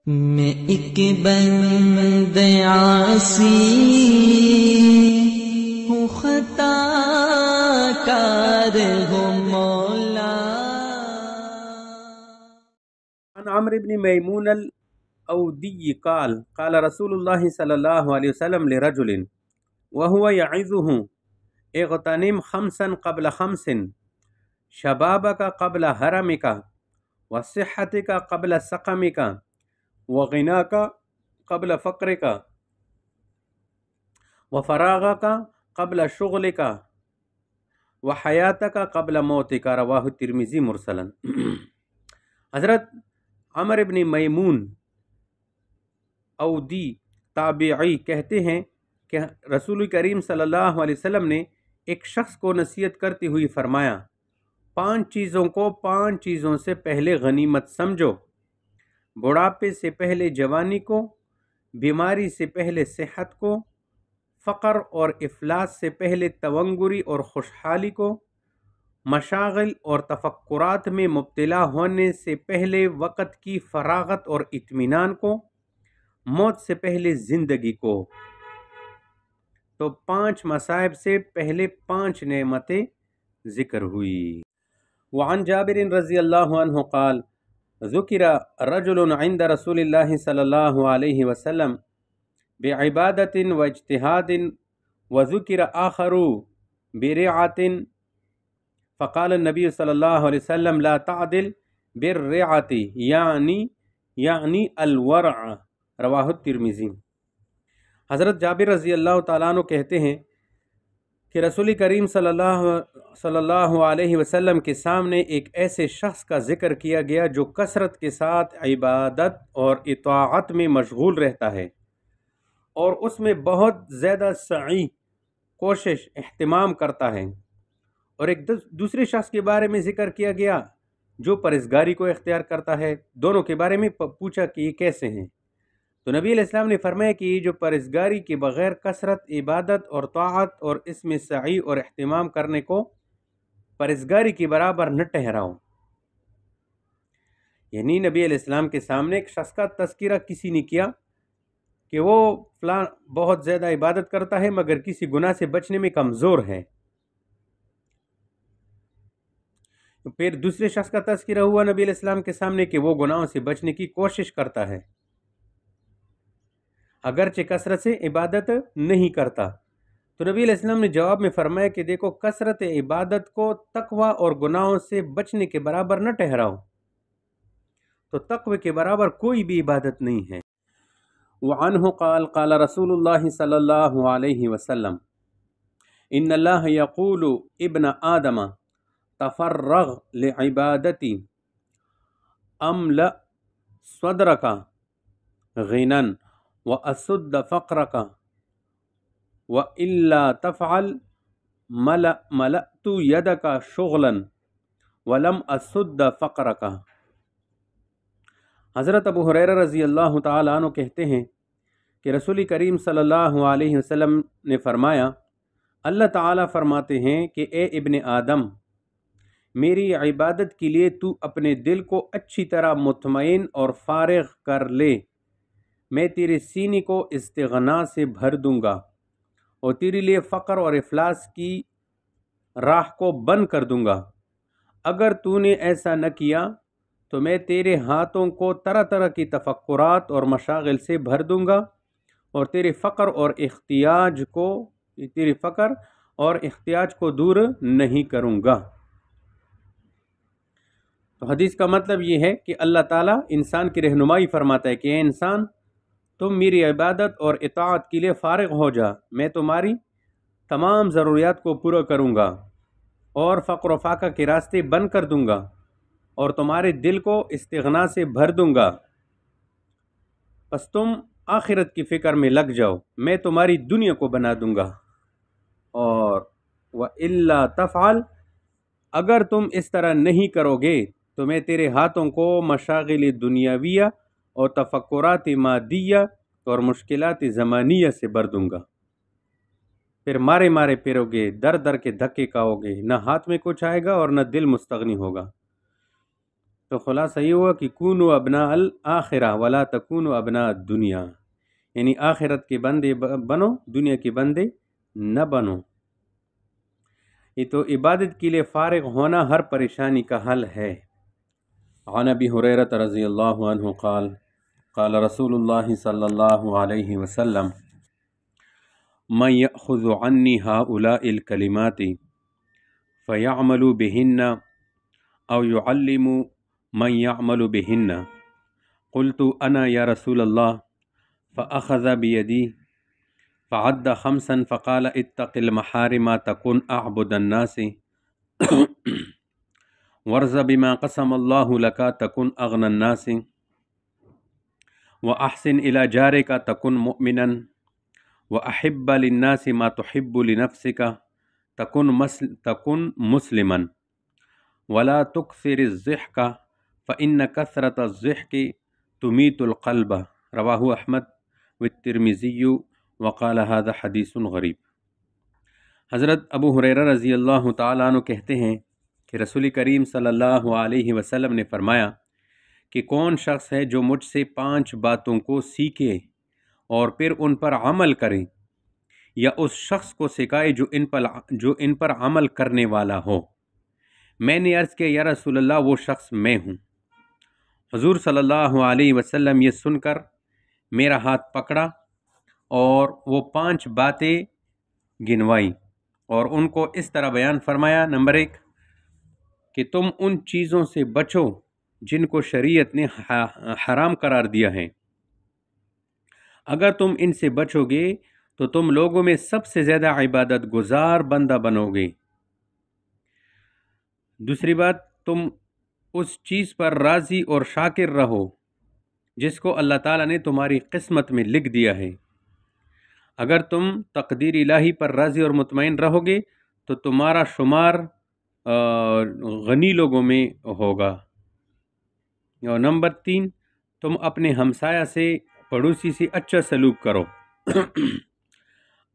میں ایک بند عاصی ہوں، خطا کار ہوں مولا۔ عن عمرو بن میمون الأودي قال قال رسول الله صلى الله عليه وسلم لرجل وهو يعظه اغتنم خمسا قبل خمس، شبابك قبل هرمك، وصحتك قبل سقمك، وغناك قبل فقرك، وفراغك قبل شغلك، وحياتك قبل موتك۔ رواہ الترمذی مرسلا۔ حضرت عمرو ابن میمون اودی تابعی کہتے ہیں کہ رسول کریم صلی اللہ علیہ وسلم نے ایک شخص کو نصیحت کرتے ہوئے فرمایا، 5 چیزوں کو 5 چیزوں سے پہلے غنیمت سمجھو، بڑھاپے سے پہلے جوانی کو، بیماری سے پہلے صحت کو، فقر اور افلاس سے پہلے تونگری اور خوشحالی کو، مشاغل اور تفکرات میں مبتلا ہونے سے پہلے وقت کی فراغت اور اطمینان کو، موت سے پہلے زندگی کو۔ تو 5 مصائب سے پہلے 5 نعمتیں ذکر ہوئی۔ وعن جابر رضی اللہ عنہ قال ذکر رجل عند رسول اللہ صلی اللہ علیہ وسلم بعبادت واجتہاد وذکر آخر برعات، فقال النبی صلی اللہ علیہ وسلم لا تعدل بالرعات یعنی الورع۔ رواہ الترمذی۔ حضرت جابر رضی اللہ تعالیٰ عنہ کہتے ہیں کہ رسول کریم صلی اللہ علیہ وسلم کے سامنے ایک ایسے شخص کا ذکر کیا گیا جو کثرت کے ساتھ عبادت اور اطاعت میں مشغول رہتا ہے، اور اس میں بہت زیادہ سعی، کوشش، اہتمام کرتا ہے۔ اور ایک دوسرے شخص کے بارے میں ذکر کیا گیا جو پرہیزگاری کو اختیار کرتا ہے۔ دونوں کے بارے میں پوچھا کہ یہ کیسے ہیں؟ تو نبی علیہ السلام نے فرمایا کہ یہ جو پرہیزگاری کے بغیر کثرت عبادت اور طاعت اور اس میں سعی اور اہتمام کرنے کو پرہیزگاری کے برابر نہ ٹھہراؤ۔ یعنی نبی علیہ السلام کے سامنے ایک شخص کا تذکرہ کسی نے کیا کہ وہ فلاں بہت زیادہ عبادت کرتا ہے مگر کسی گناہ سے بچنے میں کمزور ہے۔ پھر دوسرے شخص کا تذکرہ ہوا نبی علیہ السلام کے سامنے کہ وہ گناہوں سے بچنے کی کوشش کرتا ہے، اگرچہ کثرت سے عبادت نہیں کرتا۔ تو نبی علیہ السلام نے جواب میں فرمایا کہ دیکھو، کثرت عبادت کو تقوی اور گناہوں سے بچنے کے برابر نہ ٹھہراؤ۔ تو تقوی کے برابر کوئی بھی عبادت نہیں ہے۔ وعنہ قال قال رسول اللہ صلی اللہ علیہ وسلم ان اللہ یقول ابن آدم تفرغ لعبادتی املأ صدرک غنا واسد فقرک وإلا تفعل ملأت یدک شغلا ولم اسد فقرک۔ حضرت ابو ہریرہ رضی اللہ تعالیٰ عنہ کہتے ہیں کہ رسول کریم صلی اللہ علیہ وسلم نے فرمایا، اللہ تعالیٰ فرماتے ہیں کہ اے ابن آدم، میری عبادت کے لیے تو اپنے دل کو اچھی طرح مطمئن اور فارغ کر لے، میں تیرے سینے کو استغنا سے بھر دوں گا اور تیرے لیے فقر اور افلاس کی راہ کو بند کر دوں گا۔ اگر تو نے ایسا نہ کیا تو میں تیرے ہاتھوں کو طرح طرح کی تفکرات اور مشاغل سے بھر دوں گا اور تیرے فقر اور احتیاج کو دور نہیں کروں گا۔ تو حدیث کا مطلب یہ ہے کہ اللہ تعالیٰ انسان کی رہنمائی فرماتا ہے کہ اے انسان، تم میری عبادت اور اطاعت کے لیے فارغ ہو جا، میں تمہاری تمام ضروریات کو پورا کروں گا اور فقر و فاقہ کے راستے بند کر دوں گا اور تمہارے دل کو استغنا سے بھر دوں گا۔ پس تم آخرت کی فکر میں لگ جاؤ، میں تمہاری دنیا کو بنا دوں گا۔ اور وَإِلَّا تَفْعَلْ، اگر تم اس طرح نہیں کرو گے تو میں تیرے ہاتھوں کو مشاغل دنیاویہ اور تفکرات مادیہ اور مشکلات زمانیہ سے بھر دوں گا۔ پھر مارے مارے پھرو گے، در در کے دھکے کھاؤ گے، نہ ہاتھ میں کچھ آئے گا اور نہ دل مستغنی ہوگا۔ تو خلاصہ یہ ہوا کہ کونوا ابناء الآخرہ ولا تکونوا ابناء الدنیا، یعنی آخرت کے بندے بنو، دنیا کے بندے نہ بنو۔ یہ تو عبادت کے لیے فارغ ہونا ہر پریشانی کا حل ہے۔ عن ابی ہریرہ رضی اللہ عنہ قال قال رسول اللہ صلی اللہ علیہ وسلم من یأخذ عنی هؤلاء الکلمات فیعمل بہن او يعلم من يعمل بهن قلت انا یا رسول اللہ فاخذ بیدی فعد خمسا فقال اتق المحارم تكن اعبد الناس وارض بما قسم اللہ لك تكن اغنى الناس واحسن الى جارك تكن مؤمنا واحب للناس ما تحب لنفسك تكن مسلما ولا تكثر الضحك فإن كثرة الضحك تميت القلب رواہ احمد والترمذی وقال هذا حدیث غریب۔ حضرت ابو ہریرہ رضی اللہ تعالیٰ عنہ کہتے ہیں کہ رسول کریم صلی اللہ علیہ وسلم نے فرمایا کہ کون شخص ہے جو مجھ سے 5 باتوں کو سیکھے اور پھر ان پر عمل کرے، یا اس شخص کو سکھائے جو ان پر عمل کرنے والا ہو۔ میں نے عرض کیا یا رسول اللہ وہ شخص میں ہوں۔ حضور صلی اللہ علیہ وسلم یہ سن کر میرا ہاتھ پکڑا اور وہ 5 باتیں گنوائی اور ان کو اس طرح بیان فرمایا۔ نمبر 1 کہ تم ان چیزوں سے بچو جن کو شریعت نے حرام قرار دیا ہے، اگر تم ان سے بچو گے تو تم لوگوں میں سب سے زیادہ عبادت گزار بندہ بنو گے۔ دوسری بات، تم اس چیز پر راضی اور شاکر رہو جس کو اللہ تعالیٰ نے تمہاری قسمت میں لکھ دیا ہے۔ اگر تم تقدیر الہی پر راضی اور مطمئن رہو گے تو تمہارا شمار غنی لوگوں میں ہوگا۔ اور نمبر 3، تم اپنے ہمسایہ سے، پڑوسی سے اچھا سلوک کرو۔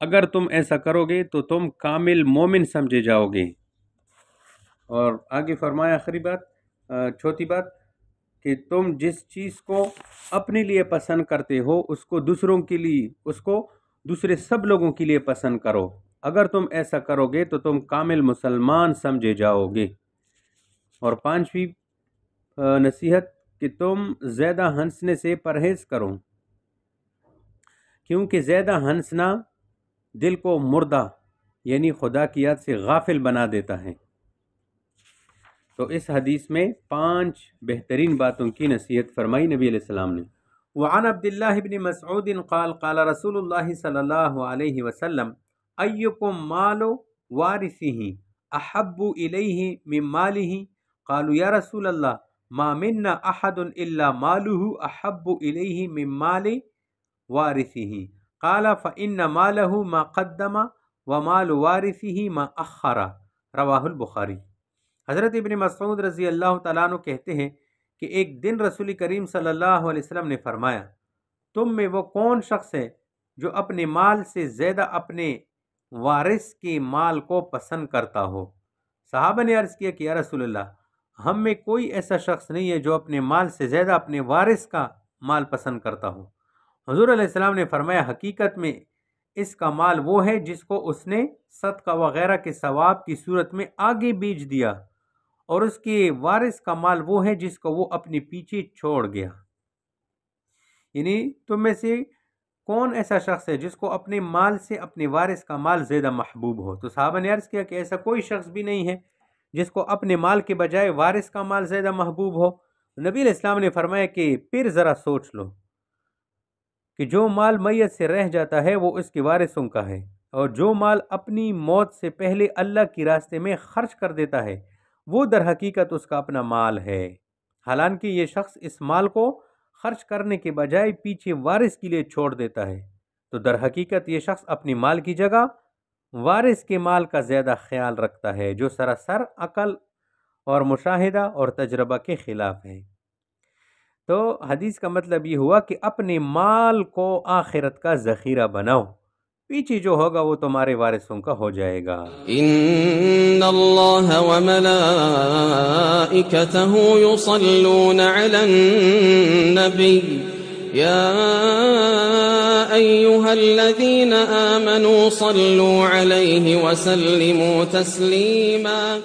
اگر تم ایسا کرو گے تو تم کامل مومن سمجھے جاؤ گے۔ اور آگے فرمایا آخری بات، چوتھی بات، کہ تم جس چیز کو اپنے لیے پسند کرتے ہو اس کو دوسرے سب لوگوں کے لیے پسند کرو۔ اگر تم ایسا کرو گے تو تم کامل مسلمان سمجھے جاؤ گے۔ اور 5ویں نصیحت کہ تم زیادہ ہنسنے سے پرہیز کرو، کیونکہ زیادہ ہنسنا دل کو مردہ یعنی خدا کی یاد سے غافل بنا دیتا ہے۔ تو اس حدیث میں 5 بہترین باتوں کی نصیحت فرمائی نبی علیہ السلام نے۔ وعن عبداللہ بن مسعود قال قال رسول اللہ صلی اللہ علیہ وسلم ایکم مال وارثہ احب الیہ من مالہ قالوا یا رسول اللہ ما منا احد الا مالہ احب الیہ من مال وارثہ قال فإن مالہ ما قدم ومال وارثہ ما اخر رواہ البخاری۔ حضرت ابن مسعود رضی اللہ تعالیٰ عنہ کہتے ہیں کہ ایک دن رسول کریم صلی اللہ علیہ وسلم نے فرمایا، تم میں وہ کون شخص ہے جو اپنے مال سے زیادہ اپنے وارث کے مال کو پسند کرتا ہو؟ صحابہ نے عرض کیا کہ یا رسول اللہ ہم میں کوئی ایسا شخص نہیں ہے جو اپنے مال سے زیادہ اپنے وارث کا مال پسند کرتا ہو۔ حضور علیہ السلام نے فرمایا، حقیقت میں اس کا مال وہ ہے جس کو اس نے صدقہ وغیرہ کے ثواب کی صورت میں آگے بیچ دیا، اور اس کے وارث کا مال وہ ہے جس کو وہ اپنے پیچھے چھوڑ گیا۔ یعنی تم میں سے کون ایسا شخص ہے جس کو اپنے مال سے اپنے وارث کا مال زیادہ محبوب ہو؟ تو صحابہ نے عرض کیا کہ ایسا کوئی شخص بھی نہیں ہے جس کو اپنے مال کے بجائے وارث کا مال زیادہ محبوب ہو۔ نبی علیہ السلام نے فرمایا کہ پھر ذرا سوچ لو کہ جو مال میت سے رہ جاتا ہے وہ اس کے وارثوں کا ہے، اور جو مال اپنی موت سے پہلے اللہ کے راستے میں خرچ کر دیتا ہے وہ در حقیقت اس کا اپنا مال ہے۔ حالانکہ یہ شخص اس مال کو خرچ کرنے کے بجائے پیچھے وارث کے لیے چھوڑ دیتا ہے، تو در حقیقت یہ شخص اپنی مال کی جگہ وارث کے مال کا زیادہ خیال رکھتا ہے، جو سراسر عقل اور مشاہدہ اور تجربہ کے خلاف ہے۔ تو حدیث کا مطلب یہ ہوا کہ اپنے مال کو آخرت کا ذخیرہ بناؤ، پیچھے جو ہوگا وہ تمہارے وارثوں کا ہو جائے گا۔ ان اللہ وملائکتہ یصلون علی النبی یا ایہا الذین آمنوا صلوا علیہ وسلموا تسلیما۔